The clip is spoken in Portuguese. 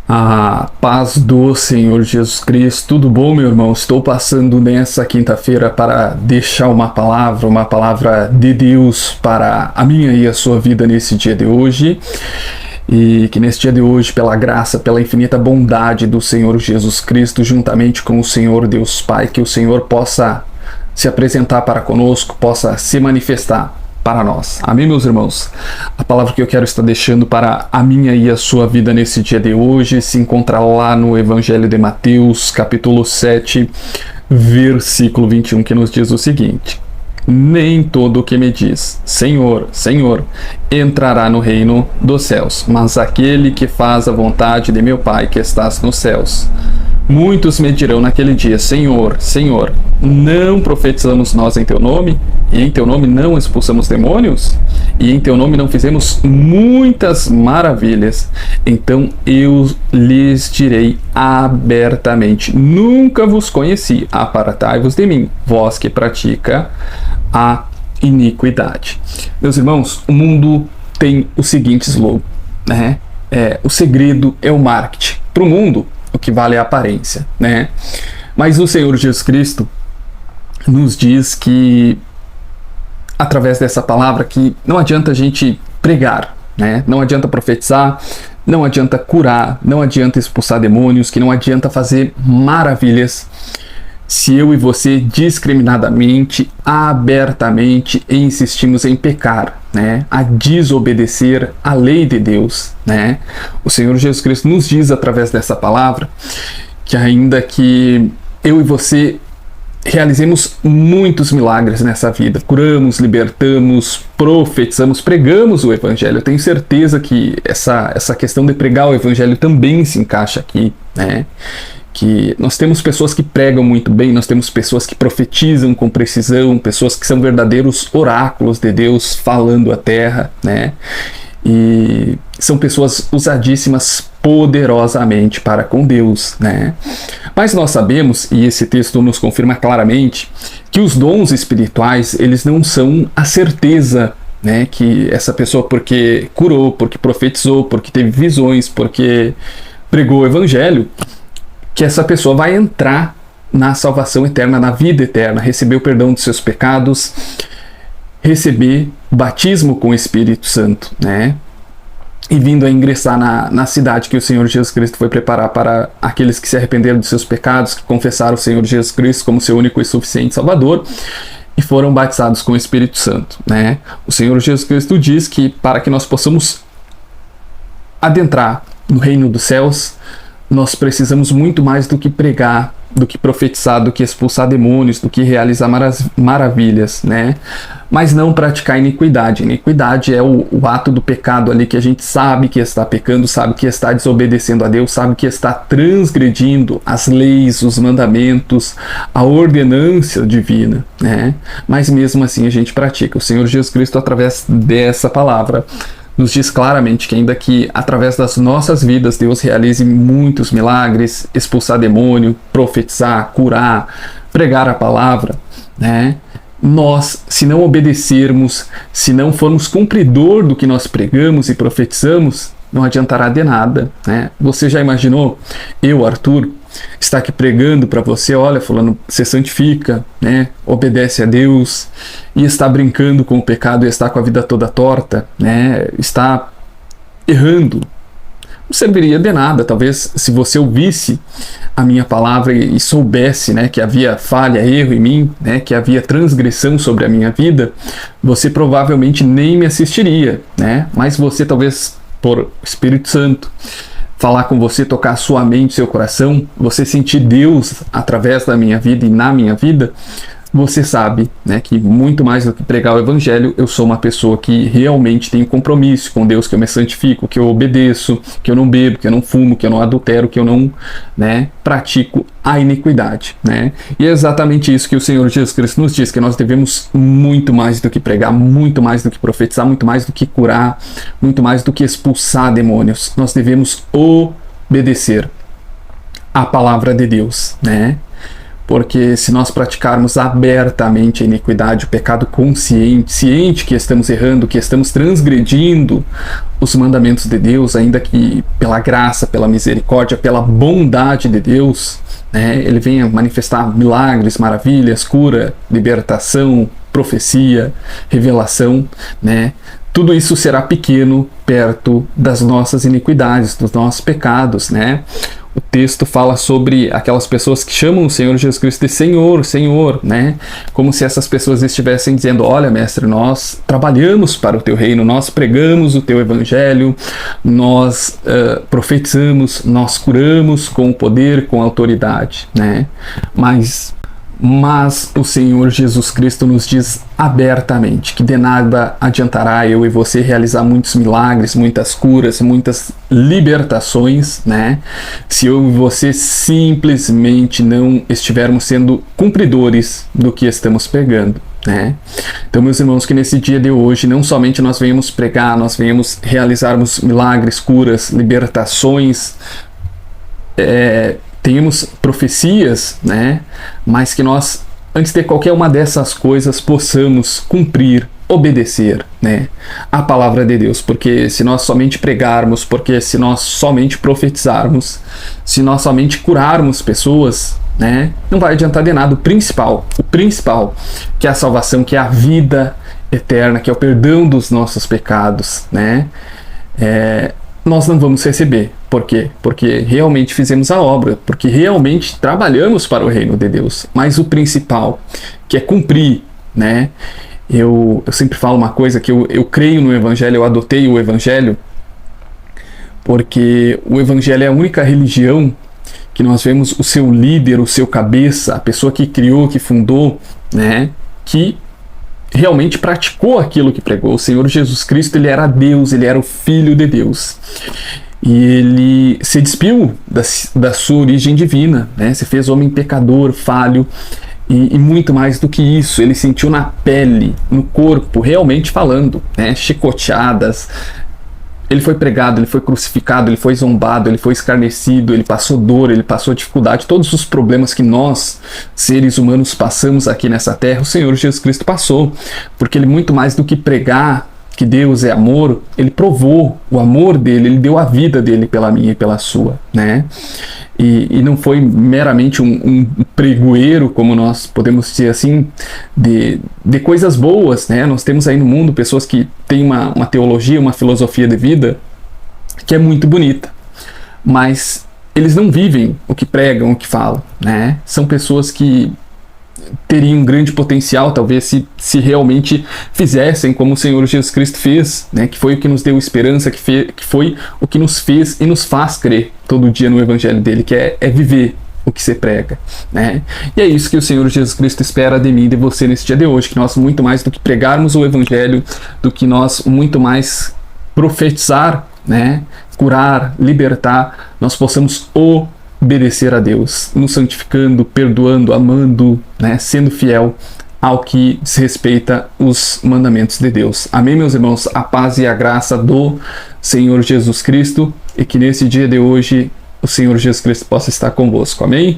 A paz do Senhor Jesus Cristo. Tudo bom, meu irmão? Estou passando nessa quinta-feira para deixar uma palavra de Deus para a minha e a sua vida nesse dia de hoje. E que nesse dia de hoje, pela graça, pela infinita bondade do Senhor Jesus Cristo, juntamente com o Senhor Deus Pai, que o Senhor possa se apresentar para conosco, possa se manifestar para nós. Amém, meus irmãos? A palavra que eu quero estar deixando para a minha e a sua vida nesse dia de hoje se encontra lá no Evangelho de Mateus, capítulo 7, versículo 21, que nos diz o seguinte: nem todo o que me diz, Senhor, Senhor, entrará no reino dos céus, mas aquele que faz a vontade de meu Pai que estás nos céus. Muitos me dirão naquele dia: Senhor, Senhor, não profetizamos nós em teu nome? E em teu nome não expulsamos demônios? E em teu nome não fizemos muitas maravilhas? Então eu lhes direi abertamente: nunca vos conheci, apartai-vos de mim, vós que pratica a iniquidade. Meus irmãos, o mundo tem o seguinte slogan, né? O segredo é o marketing. Para o mundo, o que vale é a aparência, né? Mas o Senhor Jesus Cristo nos diz que, através dessa palavra, que não adianta a gente pregar, né? Não adianta profetizar, não adianta curar, não adianta expulsar demônios, que não adianta fazer maravilhas se eu e você discriminadamente, abertamente insistimos em pecar, né? A desobedecer a lei de Deus, né? O Senhor Jesus Cristo nos diz através dessa palavra que ainda que eu e você realizemos muitos milagres nessa vida, curamos, libertamos, profetizamos, pregamos o Evangelho. Eu tenho certeza que essa questão de pregar o Evangelho também se encaixa aqui, né? Que nós temos pessoas que pregam muito bem, nós temos pessoas que profetizam com precisão, pessoas que são verdadeiros oráculos de Deus falando à terra, né? E são pessoas usadíssimas poderosamente para com Deus, né? Mas nós sabemos, e esse texto nos confirma claramente, que os dons espirituais, eles não são a certeza, né, que essa pessoa, porque curou, porque profetizou, porque teve visões, porque pregou o Evangelho, que essa pessoa vai entrar na salvação eterna, na vida eterna, receber o perdão dos seus pecados, receber o batismo com o Espírito Santo, né? E vindo a ingressar na cidade que o Senhor Jesus Cristo foi preparar para aqueles que se arrependeram dos seus pecados, que confessaram o Senhor Jesus Cristo como seu único e suficiente Salvador, e foram batizados com o Espírito Santo, né? O Senhor Jesus Cristo diz que para que nós possamos adentrar no reino dos céus, nós precisamos muito mais do que pregar, do que profetizar, do que expulsar demônios, do que realizar maravilhas, né? Mas não praticar iniquidade. Iniquidade é o ato do pecado ali que a gente sabe que está pecando, sabe que está desobedecendo a Deus, sabe que está transgredindo as leis, os mandamentos, a ordenança divina, né? Mas mesmo assim a gente pratica. O Senhor Jesus Cristo, através dessa palavra, nos diz claramente que ainda que através das nossas vidas Deus realize muitos milagres, expulsar demônio, profetizar, curar, pregar a palavra, né? Nós, se não obedecermos, se não formos cumpridor do que nós pregamos e profetizamos, não adiantará de nada, né? Você já imaginou, eu, Arthur, estar aqui pregando para você: olha, fulano, você santifica, né? Obedece a Deus, e está brincando com o pecado e está com a vida toda torta, né? Está errando. Não serviria de nada. Talvez se você ouvisse a minha palavra e soubesse, né, que havia falha, erro em mim, né, que havia transgressão sobre a minha vida, você provavelmente nem me assistiria, né? Mas você, talvez por Espírito Santo falar com você, tocar a sua mente, seu coração, você sentir Deus através da minha vida e na minha vida, você sabe, né, que muito mais do que pregar o Evangelho, eu sou uma pessoa que realmente tem compromisso com Deus, que eu me santifico, que eu obedeço, que eu não bebo, que eu não fumo, que eu não adultero, que eu não, né, pratico a iniquidade, né? E é exatamente isso que o Senhor Jesus Cristo nos diz, que nós devemos muito mais do que pregar, muito mais do que profetizar, muito mais do que curar, muito mais do que expulsar demônios. Nós devemos obedecer a palavra de Deus, né? Porque se nós praticarmos abertamente a iniquidade, o pecado consciente, ciente que estamos errando, que estamos transgredindo os mandamentos de Deus, ainda que pela graça, pela misericórdia, pela bondade de Deus, né, Ele venha manifestar milagres, maravilhas, cura, libertação, profecia, revelação, né? Tudo isso será pequeno perto das nossas iniquidades, dos nossos pecados, né? O texto fala sobre aquelas pessoas que chamam o Senhor Jesus Cristo de Senhor, Senhor, né? Como se essas pessoas estivessem dizendo: olha, mestre, nós trabalhamos para o teu reino, nós pregamos o teu evangelho, nós profetizamos, nós curamos com poder, com autoridade, né? Mas o Senhor Jesus Cristo nos diz abertamente que de nada adiantará eu e você realizar muitos milagres, muitas curas, muitas libertações, né? Se eu e você simplesmente não estivermos sendo cumpridores do que estamos pregando, né? Então, meus irmãos, que nesse dia de hoje não somente nós venhamos pregar, nós venhamos realizarmos milagres, curas, libertações, tenhamos profecias, né? Mas que nós, antes de qualquer uma dessas coisas, possamos cumprir, obedecer, né, a palavra de Deus. Porque se nós somente pregarmos, porque se nós somente profetizarmos, se nós somente curarmos pessoas, né, não vai adiantar de nada. O principal, que é a salvação, que é a vida eterna, que é o perdão dos nossos pecados, né, nós não vamos receber. Por quê? Porque realmente fizemos a obra, porque realmente trabalhamos para o reino de Deus. Mas o principal, que é cumprir, né? Eu sempre falo uma coisa, que eu creio no Evangelho, eu adotei o Evangelho, porque o Evangelho é a única religião que nós vemos o seu líder, o seu cabeça, a pessoa que criou, que fundou, né? Que realmente praticou aquilo que pregou. O Senhor Jesus Cristo, ele era Deus, ele era o Filho de Deus. E ele se despiu da sua origem divina, né? Se fez homem pecador, falho, e muito mais do que isso, ele sentiu na pele, no corpo, realmente falando, né? Chicoteadas. Ele foi pregado, ele foi crucificado, ele foi zombado, ele foi escarnecido, ele passou dor, ele passou dificuldade, todos os problemas que nós, seres humanos, passamos aqui nessa terra, o Senhor Jesus Cristo passou, porque ele, muito mais do que pregar que Deus é amor, ele provou o amor dele, ele deu a vida dele pela minha e pela sua, né? E não foi meramente um pregoeiro, como nós podemos dizer assim, de coisas boas, né? Nós temos aí no mundo pessoas que têm uma teologia, uma filosofia de vida que é muito bonita, mas eles não vivem o que pregam, o que falam, né? São pessoas que teriam um grande potencial, talvez, se realmente fizessem como o Senhor Jesus Cristo fez, né? Que foi o que nos deu esperança, que foi o que nos fez e nos faz crer todo dia no Evangelho dele, que é viver o que você prega, né? E é isso que o Senhor Jesus Cristo espera de mim e de você nesse dia de hoje, que nós, muito mais do que pregarmos o Evangelho, do que nós muito mais profetizar, né? Curar, libertar, nós possamos obedecer a Deus, nos santificando, perdoando, amando, né, sendo fiel ao que se respeita os mandamentos de Deus. Amém, meus irmãos? A paz e a graça do Senhor Jesus Cristo, e que nesse dia de hoje o Senhor Jesus Cristo possa estar convosco. Amém?